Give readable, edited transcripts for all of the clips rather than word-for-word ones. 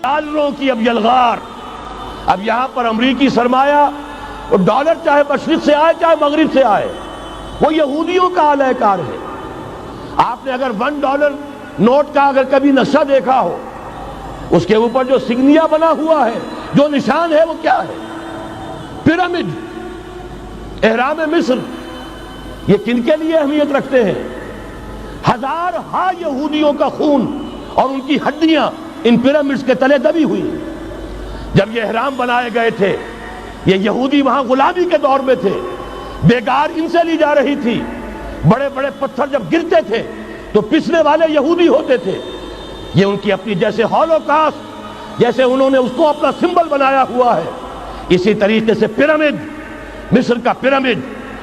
ڈالروں کی اب یلغار. اب یہاں پر امریکی سرمایہ، وہ ڈالر چاہے مشرق سے آئے چاہے مغرب سے آئے، وہ یہودیوں کا اعلی کار ہے. آپ نے اگر $1 نوٹ کا اگر کبھی نقشہ دیکھا ہو، اس کے اوپر جو سگنیا بنا ہوا ہے، جو نشان ہے، وہ کیا ہے؟ پیرامڈ، احرام مصر. یہ کن کے لیے اہمیت رکھتے ہیں؟ ہزارہا یہودیوں کا خون اور ان کی ہڈیاں ان پیرامڈز کے تلے دبی ہوئی. جب یہ احرام بنائے گئے تھے، یہ یہودی وہاں غلامی کے دور میں تھے، بیگار ان سے لی جا رہی تھی. بڑے بڑے پتھر جب گرتے تھے تو پسنے والے یہودی ہوتے تھے. یہ ان کی اپنی جیسے ہولوکاسٹ، جیسے انہوں نے اس کو اپنا سمبل بنایا ہوا ہے، اسی طریقے سے پیرامڈ، مصر کا پیرامڈ،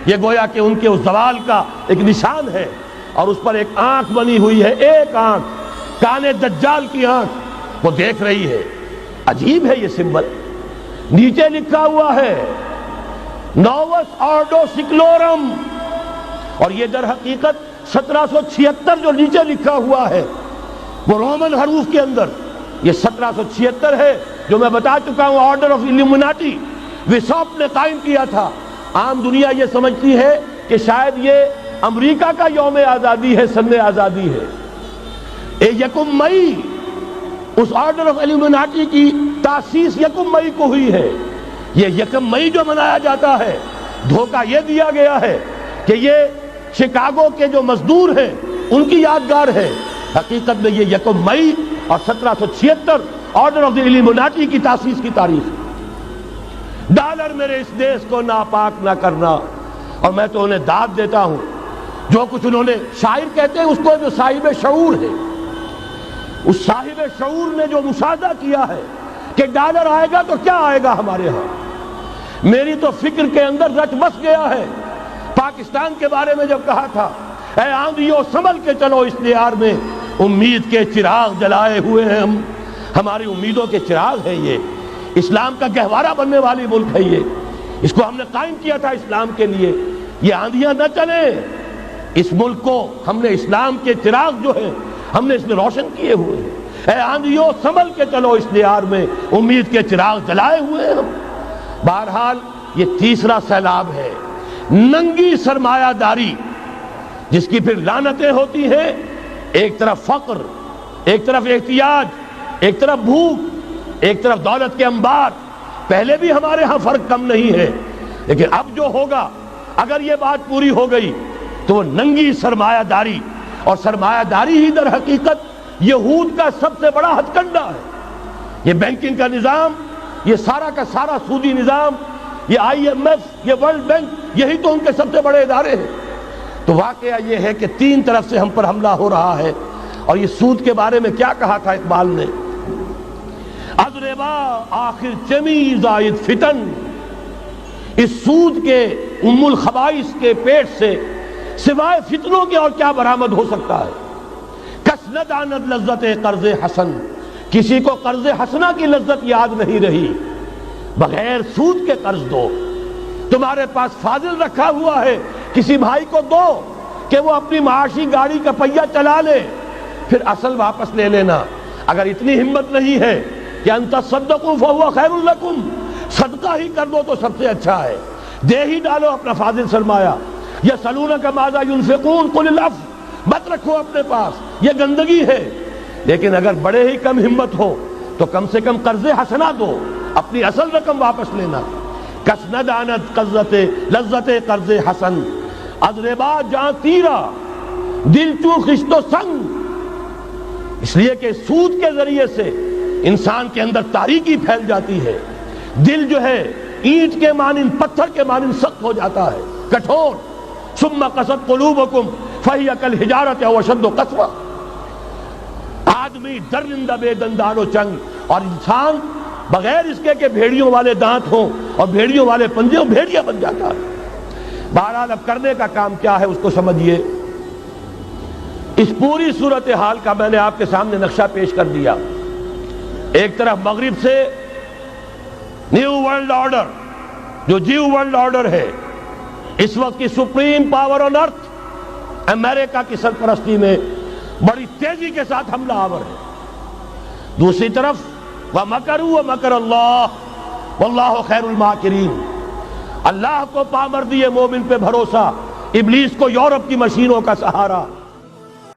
یہ گویا کہ ان کے اس زوال کا ایک نشان ہے. اور اس پر ایک آنکھ بنی ہوئی ہے، ایک آنکھ، کان دجال کی آنکھ، وہ دیکھ رہی ہے. عجیب ہے یہ سمبل. نیچے لکھا ہوا ہے نووس آرڈو سیکلورم، اور یہ در حقیقت 1776 جو نیچے لکھا ہوا ہے وہ رومن حروف کے اندر یہ 1776 ہے، جو میں بتا چکا ہوں آرڈر آف الومناٹی وساپ نے قائم کیا تھا. عام دنیا یہ سمجھتی ہے کہ شاید یہ امریکہ کا یوم آزادی ہے، سن آزادی ہے. 1 مئی اس آرڈر آف الومناٹی کی تاسیس 1 مئی کو ہوئی ہے. یہ 1 مئی جو منایا جاتا ہے، دھوکہ یہ دیا گیا ہے کہ یہ شکاگو کے جو مزدور ہیں ان کی یادگار ہے. حقیقت میں یہ 1 مئی اور 1776 آرڈر آف دی الومناٹی کی تاسیس کی تاریخ. ڈالر میرے اس دیش کو ناپاک نہ کرنا. اور میں تو انہیں داد دیتا ہوں، جو کچھ انہوں نے، شاعر کہتے ہیں اس کو جو صاحب شعور ہے، اس صاحب شعور نے جو مشاہدہ کیا ہے کہ ڈالر آئے گا تو کیا آئے گا ہمارے ہاں. میری تو فکر کے اندر رچ بس گیا ہے. پاکستان کے بارے میں جب کہا تھا، اے آندھیوں سنبھل کے چلو اس دیار میں، امید کے چراغ جلائے ہوئے ہیں ہم. ہماری امیدوں کے چراغ ہے یہ. اسلام کا گہوارہ بننے والی ملک ہے یہ. اس کو ہم نے قائم کیا تھا اسلام کے لیے. یہ آندھیاں نہ چلیں. اس ملک کو ہم نے اسلام کے چراغ جو ہے ہم نے اس میں روشن کیے ہوئے ہیں. اے آندھیوں سنبھل کے چلو اس دیار میں، امید کے چراغ جلائے ہوئے ہیں ہم. بہرحال یہ تیسرا سیلاب ہے، ننگی سرمایہ داری، جس کی پھر لعنتیں ہوتی ہیں. ایک طرف فقر، ایک طرف احتیاج، ایک طرف بھوک، ایک طرف دولت کے انبار. پہلے بھی ہمارے ہاں فرق کم نہیں ہے، لیکن اب جو ہوگا، اگر یہ بات پوری ہو گئی تو وہ ننگی سرمایہ داری. اور سرمایہ داری ہی در حقیقت یہود کا سب سے بڑا ہتھ کنڈا ہے. یہ بینکنگ کا نظام، یہ سارا کا سارا سودی نظام، یہ IMF، یہ ورلڈ بینک، یہی تو ان کے سب سے بڑے ادارے ہیں. تو واقعہ یہ ہے کہ 3 طرف سے ہم پر حملہ ہو رہا ہے. اور یہ سود کے بارے میں کیا کہا تھا اقبال نے؟ از ربا آخر چمی زائد فتن. اس سود کے ام الخبائث کے پیٹ سے سوائے فتنوں کے اور کیا برآمد ہو سکتا ہے؟ کس نہ داند لذت قرض حسن. کسی کو قرض حسنہ کی لذت یاد نہیں رہی. بغیر سود کے قرض دو. تمہارے پاس فاضل رکھا ہوا ہے، کسی بھائی کو دو کہ وہ اپنی معاشی گاڑی کا پہیہ چلا لے، پھر اصل واپس لے لینا. اگر اتنی ہمت نہیں ہے کہ ان تصدقوا فهو خیر لکم، صدقہ ہی کر دو تو سب سے اچھا ہے. دے ہی ڈالو اپنا فاضل سرمایہ. یسألونک ماذا ينفقون قل العفو. مت رکھو اپنے پاس، یہ گندگی ہے. لیکن اگر بڑے ہی کم ہمت ہو تو کم سے کم قرض حسنہ دو، اپنی اصل رقم واپس لینا. کس نہ دانت لذت قرض حسن. از ربا جاں تیرا دل چوں خشت و سنگ. اس لیے کہ سود کے ذریعے سے انسان کے اندر تاریکی پھیل جاتی ہے. دل جو ہے اینٹ کے مانند، پتھر کے مانند سخت ہو جاتا ہے، کٹھور. ثم قست قلوبکم فہی کالحجارۃ او اشد قسوۃ. آدمی درندہ بے دندان و چنگ، اور انسان بغیر اس کے کہ بھیڑیوں والے دانت ہوں اور بھیڑیوں والے پنجے ہوں، بھیڑیا بن جاتا ہے. بہرحال اب کرنے کا کام کیا ہے اس کو سمجھیے. اس پوری صورتحال کا میں نے آپ کے سامنے نقشہ پیش کر دیا. ایک طرف مغرب سے نیو ورلڈ آرڈر، جو جیو ورلڈ آرڈر ہے، اس وقت کی سپریم پاور آن ارتھ، امریکہ کی سرپرستی میں بڑی تیزی کے ساتھ حملہ آور ہے. دوسری طرف وَمَكَرُوا وَمَكَرَ اللَّهُ وَاللَّهُ خَيْرُ الْمَاكِرِينَ۔ اللہ کو پامردی مومن پہ بھروسہ، ابلیس کو یورپ کی مشینوں کا سہارا۔